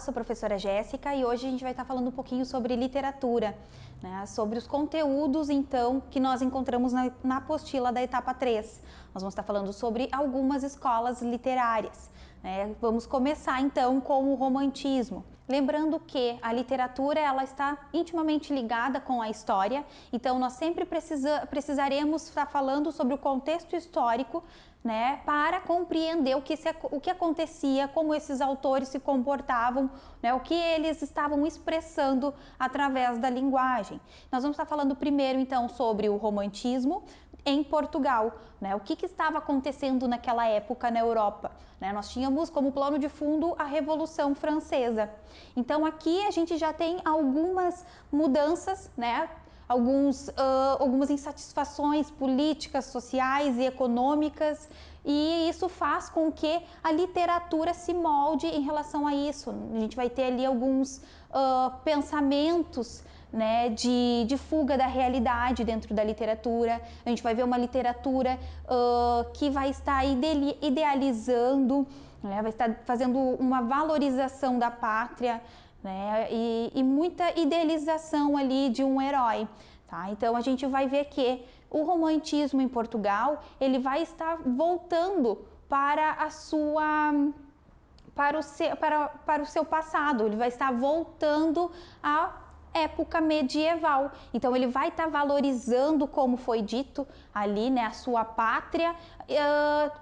sou a professora Jéssica e hoje a gente vai estar falando um pouquinho sobre literatura, né? Sobre os conteúdos, então, que nós encontramos na apostila da etapa 3. Nós vamos estar falando sobre algumas escolas literárias, né? Vamos começar, então, com o romantismo. Lembrando que a literatura ela está intimamente ligada com a história, então nós sempre precisaremos estar falando sobre o contexto histórico, né, para compreender o que acontecia, como esses autores se comportavam, né, o que eles estavam expressando através da linguagem. Nós vamos estar falando primeiro, então, sobre o romantismo em Portugal, né? O que estava acontecendo naquela época na Europa, né? Nós tínhamos como plano de fundo a Revolução Francesa. Então aqui a gente já tem algumas mudanças, né? Algumas insatisfações políticas, sociais e econômicas, e isso faz com que a literatura se molde em relação a isso. A gente vai ter ali alguns pensamentos, né, de fuga da realidade dentro da literatura. A gente vai ver uma literatura que vai estar idealizando, né, vai estar fazendo uma valorização da pátria, né, e muita idealização ali de um herói. Tá? Então a gente vai ver que o romantismo em Portugal ele vai estar voltando para o seu passado, ele vai estar voltando à época medieval. Então ele vai estar valorizando, como foi dito ali, né, a sua pátria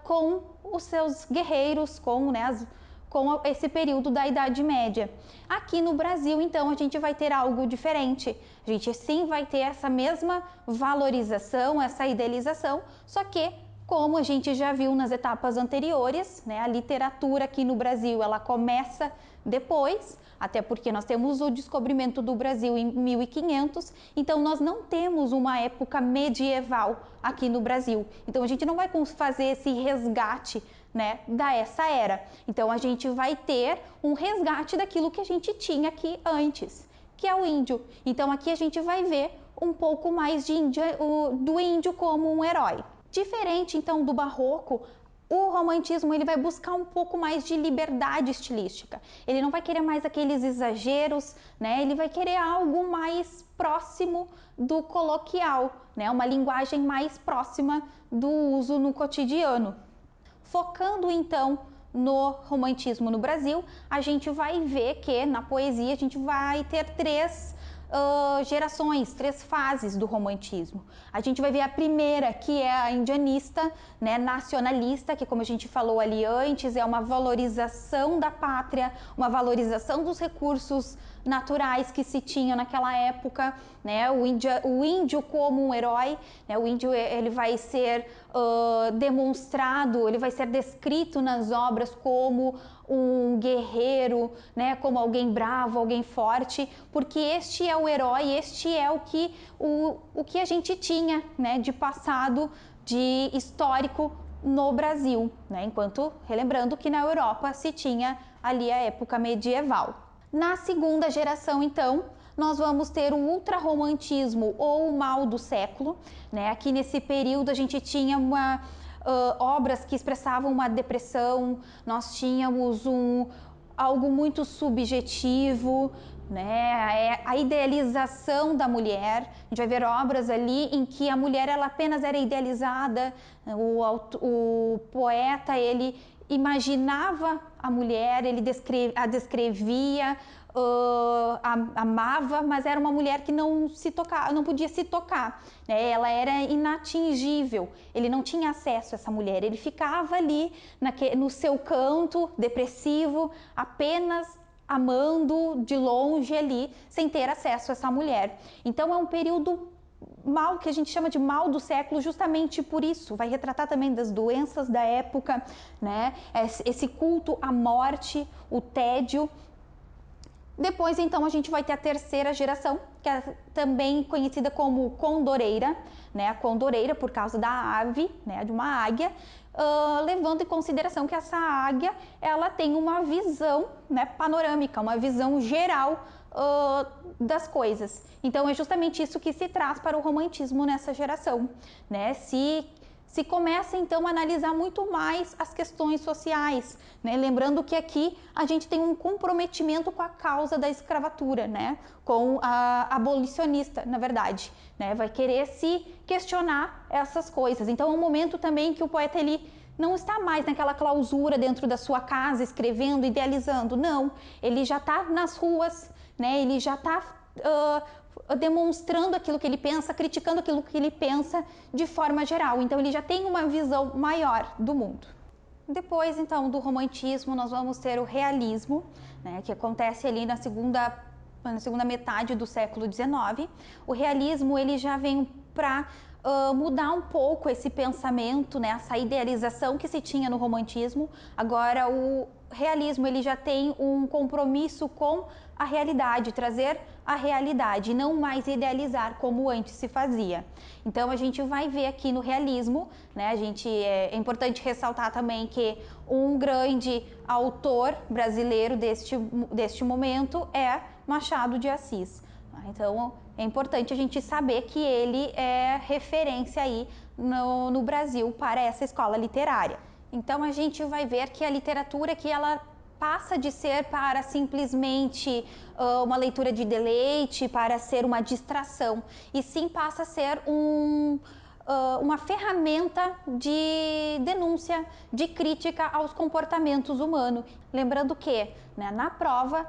com os seus guerreiros, com esse período da Idade Média. Aqui no Brasil, então, a gente vai ter algo diferente. A gente sim vai ter essa mesma valorização, essa idealização, só que, como a gente já viu nas etapas anteriores, né, a literatura aqui no Brasil ela começa depois, até porque nós temos o descobrimento do Brasil em 1500, então nós não temos uma época medieval aqui no Brasil. Então a gente não vai fazer esse resgate, né, dessa era. Então a gente vai ter um resgate daquilo que a gente tinha aqui antes, que é o índio. Então aqui a gente vai ver um pouco mais do índio como um herói. Diferente então do barroco, o romantismo ele vai buscar um pouco mais de liberdade estilística. Ele não vai querer mais aqueles exageros, né? Ele vai querer algo mais próximo do coloquial, né? Uma linguagem mais próxima do uso no cotidiano. Focando então no romantismo no Brasil, a gente vai ver que na poesia a gente vai ter três gerações, três fases do romantismo. A gente vai ver a primeira, que é a indianista, né, nacionalista, que como a gente falou ali antes, é uma valorização da pátria, uma valorização dos recursos naturais que se tinha naquela época, né, o índio como um herói, né, o índio ele vai ser demonstrado, ele vai ser descrito nas obras como um guerreiro, né, como alguém bravo, alguém forte, porque este é o herói, este é o que a gente tinha, né, de passado, de histórico no Brasil, né, enquanto, relembrando que na Europa se tinha ali a época medieval. Na segunda geração, então, nós vamos ter o ultrarromantismo ou o mal do século, né? Aqui nesse período a gente tinha obras que expressavam uma depressão, nós tínhamos algo muito subjetivo, né? A idealização da mulher. A gente vai ver obras ali em que a mulher ela apenas era idealizada, o poeta ele imaginava a mulher, ele a descrevia, amava, mas era uma mulher que não podia se tocar, né? Ela era inatingível, ele não tinha acesso a essa mulher, ele ficava ali no seu canto depressivo, apenas amando de longe ali, sem ter acesso a essa mulher. Então é um período mal que a gente chama de mal do século, justamente por isso. Vai retratar também das doenças da época, né? Esse culto à morte, o tédio. Depois, então, a gente vai ter a terceira geração, que é também conhecida como condoreira, né? A condoreira por causa da ave, né? De uma águia, levando em consideração que essa águia, ela tem uma visão, né, panorâmica, uma visão geral das coisas. Então, é justamente isso que se traz para o romantismo nessa geração, né? se começa então a analisar muito mais as questões sociais, né? Lembrando que aqui a gente tem um comprometimento com a causa da escravatura, né? Com a abolicionista, na verdade, né? Vai querer se questionar essas coisas. Então é um momento também que o poeta ele não está mais naquela clausura dentro da sua casa, escrevendo, idealizando, não. Ele já está nas ruas, né? Ele já está demonstrando aquilo que ele pensa, criticando aquilo que ele pensa de forma geral. Então ele já tem uma visão maior do mundo. Depois, então, do romantismo, nós vamos ter o realismo, né, que acontece ali na segunda metade do século XIX. O realismo ele já vem para mudar um pouco esse pensamento, né, essa idealização que se tinha no romantismo. Agora o realismo ele já tem um compromisso com a realidade, trazer a realidade, não mais idealizar como antes se fazia. Então a gente vai ver aqui no realismo, né, é importante ressaltar também que um grande autor brasileiro deste momento é Machado de Assis. Então é importante a gente saber que ele é referência aí no Brasil para essa escola literária. Então a gente vai ver que a literatura que ela passa de ser para simplesmente uma leitura de deleite, para ser uma distração, e sim passa a ser uma ferramenta de denúncia, de crítica aos comportamentos humanos. Lembrando que, né, na prova,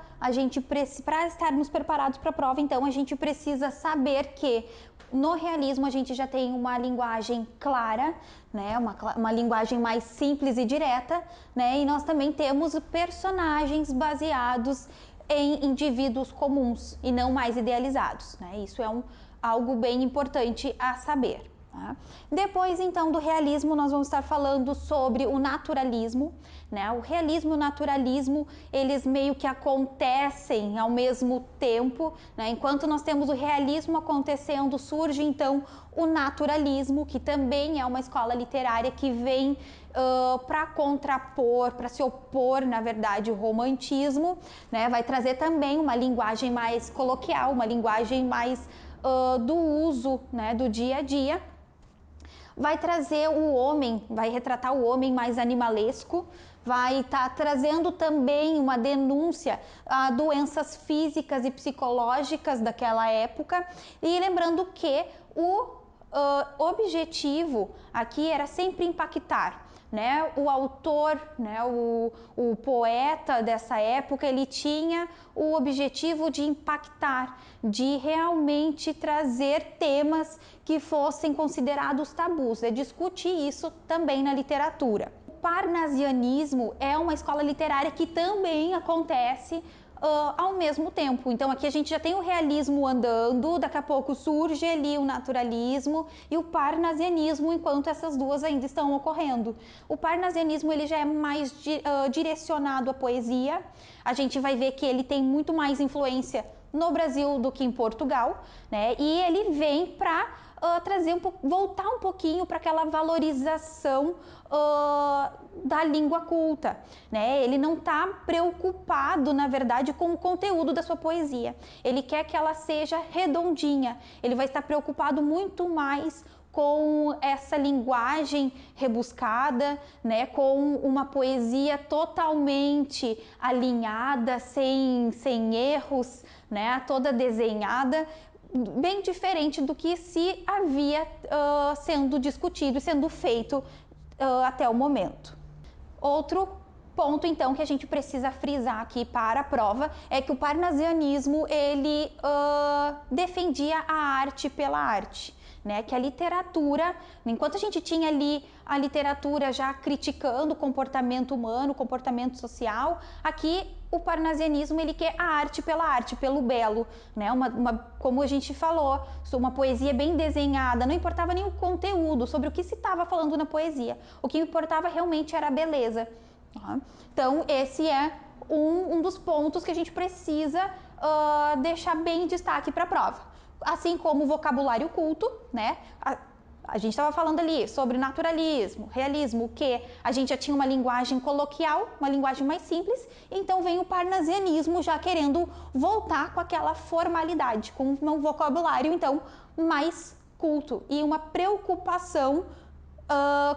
para estarmos preparados para a prova, então a gente precisa saber que no realismo a gente já tem uma linguagem clara, né, uma linguagem mais simples e direta, né, e nós também temos personagens baseados em indivíduos comuns e não mais idealizados, né? Isso é algo bem importante a saber. Tá? Depois, então, do realismo, nós vamos estar falando sobre o naturalismo, né? O realismo e o naturalismo, eles meio que acontecem ao mesmo tempo, né? Enquanto nós temos o realismo acontecendo, surge, então, o naturalismo, que também é uma escola literária que vem para contrapor, para se opor, na verdade, o romantismo, né? Vai trazer também uma linguagem mais coloquial, uma linguagem mais do uso, né, do dia a dia. Vai trazer o homem, vai retratar o homem mais animalesco, vai estar trazendo também uma denúncia a doenças físicas e psicológicas daquela época. E lembrando que o objetivo aqui era sempre impactar. Né? O autor, né? o poeta dessa época, ele tinha o objetivo de impactar, de realmente trazer temas que fossem considerados tabus, discutir isso também na literatura. O parnasianismo é uma escola literária que também acontece ao mesmo tempo. Então aqui a gente já tem o realismo andando, daqui a pouco surge ali o naturalismo e o parnasianismo, enquanto essas duas ainda estão ocorrendo. O parnasianismo ele já é mais direcionado à poesia. A gente vai ver que ele tem muito mais influência no Brasil do que em Portugal, né? E ele vem para voltar um pouquinho para aquela valorização da língua culta, né? Ele não está preocupado, na verdade, com o conteúdo da sua poesia. Ele quer que ela seja redondinha. Ele vai estar preocupado muito mais com essa linguagem rebuscada, né, com uma poesia totalmente alinhada, sem erros, né, toda desenhada, bem diferente do que se havia sendo discutido, sendo feito até o momento. Outro ponto, então, que a gente precisa frisar aqui para a prova é que o parnasianismo, ele defendia a arte pela arte. Né, que a literatura, enquanto a gente tinha ali a literatura já criticando o comportamento humano, o comportamento social, aqui o parnasianismo ele quer a arte, pelo belo, né? Como a gente falou, uma poesia bem desenhada, não importava nem o conteúdo, sobre o que se estava falando na poesia, o que importava realmente era a beleza. Tá? Então esse é um dos pontos que a gente precisa deixar bem em destaque para a prova. Assim como o vocabulário culto, né? A gente estava falando ali sobre naturalismo, realismo, que a gente já tinha uma linguagem coloquial, uma linguagem mais simples, então vem o parnasianismo já querendo voltar com aquela formalidade, com um vocabulário então mais culto e uma preocupação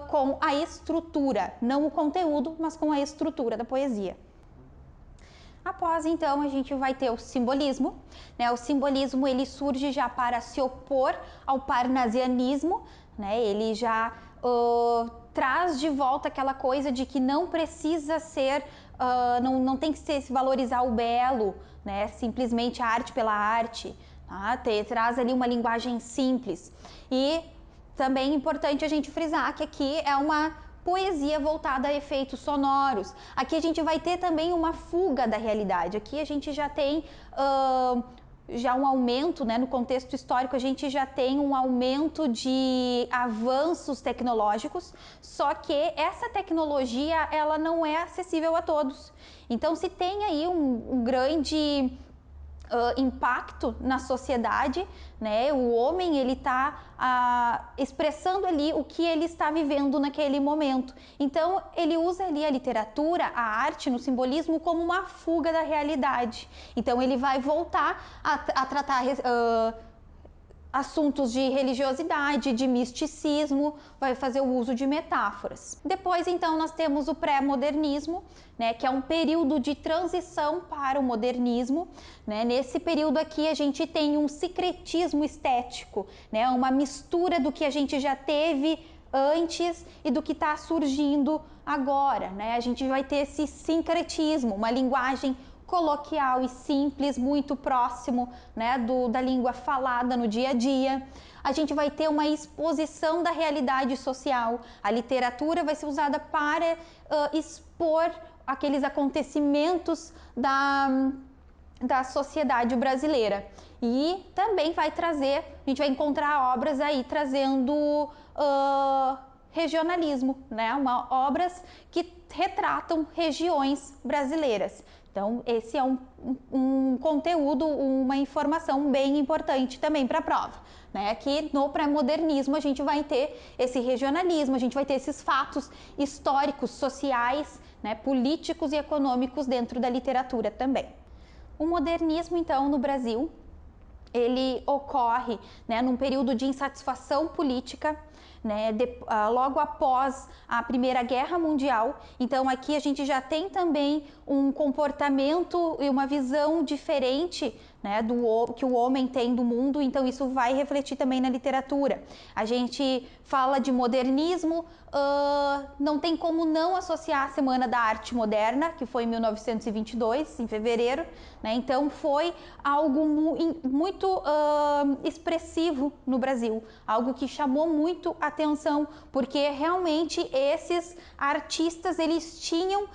com a estrutura, não o conteúdo, mas com a estrutura da poesia. Após, então, a gente vai ter o simbolismo, né? O simbolismo, ele surge já para se opor ao parnasianismo, né? Ele já traz de volta aquela coisa de que não precisa ser, não tem que se valorizar o belo, né? Simplesmente a arte pela arte, tá? Traz ali uma linguagem simples. E também é importante a gente frisar que aqui é uma poesia voltada a efeitos sonoros. Aqui a gente vai ter também uma fuga da realidade. Aqui a gente já tem já um aumento, né, no contexto histórico, a gente já tem um aumento de avanços tecnológicos, só que essa tecnologia, ela não é acessível a todos. Então, se tem aí um grande impacto na sociedade, né? O homem, ele está expressando ali o que ele está vivendo naquele momento. Então, ele usa ali a literatura, a arte, no simbolismo como uma fuga da realidade. Então, ele vai voltar a tratar assuntos de religiosidade, de misticismo, vai fazer o uso de metáforas. Depois, então, nós temos o pré-modernismo, né, que é um período de transição para o modernismo, né? Nesse período aqui a gente tem um sincretismo estético, né, uma mistura do que a gente já teve antes e do que está surgindo agora, né? A gente vai ter esse sincretismo, uma linguagem coloquial e simples, muito próximo, né, da língua falada no dia a dia. A gente vai ter uma exposição da realidade social. A literatura vai ser usada para expor aqueles acontecimentos da sociedade brasileira. E também vai trazer, a gente vai encontrar obras aí trazendo regionalismo, né? Obras que retratam regiões brasileiras. Então, esse é um conteúdo, uma informação bem importante também para a prova, né? Que no pré-modernismo a gente vai ter esse regionalismo, a gente vai ter esses fatos históricos, sociais, né, políticos e econômicos dentro da literatura também. O modernismo, então, no Brasil, ele ocorre, né, num período de insatisfação política, né, logo após a Primeira Guerra Mundial. Então aqui a gente já tem também um comportamento e uma visão diferente, né, que o homem tem do mundo, então isso vai refletir também na literatura. A gente fala de modernismo, não tem como não associar a Semana da Arte Moderna, que foi em 1922, em fevereiro, né? Então foi algo muito expressivo no Brasil, algo que chamou muito atenção, porque realmente esses artistas, eles tinham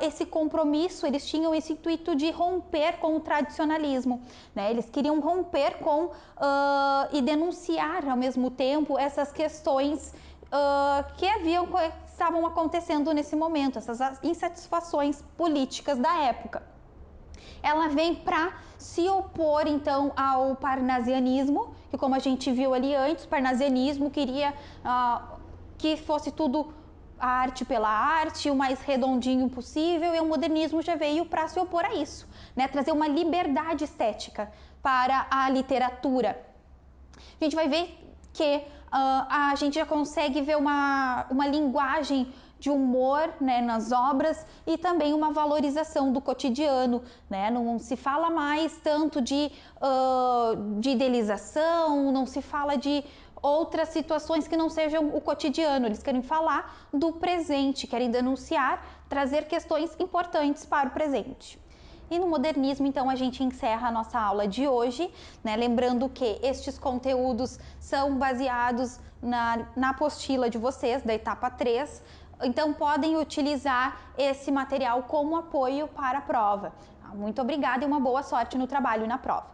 esse compromisso, eles tinham esse intuito de romper com o tradicionalismo, né? Eles queriam romper com e denunciar ao mesmo tempo essas questões que estavam acontecendo nesse momento, essas insatisfações políticas da época. Ela vem para se opor, então, ao parnasianismo, que, como a gente viu ali antes, o parnasianismo queria que fosse tudo a arte pela arte, o mais redondinho possível, e o modernismo já veio para se opor a isso, né? Trazer uma liberdade estética para a literatura. A gente vai ver que a gente já consegue ver uma linguagem de humor, né, nas obras, e também uma valorização do cotidiano, né? Não se fala mais tanto de idealização, não se fala de outras situações que não sejam o cotidiano. Eles querem falar do presente, querem denunciar, trazer questões importantes para o presente. E no modernismo, então, a gente encerra a nossa aula de hoje, né? Lembrando que estes conteúdos são baseados na apostila de vocês, da etapa 3, então podem utilizar esse material como apoio para a prova. Muito obrigada e uma boa sorte no trabalho e na prova.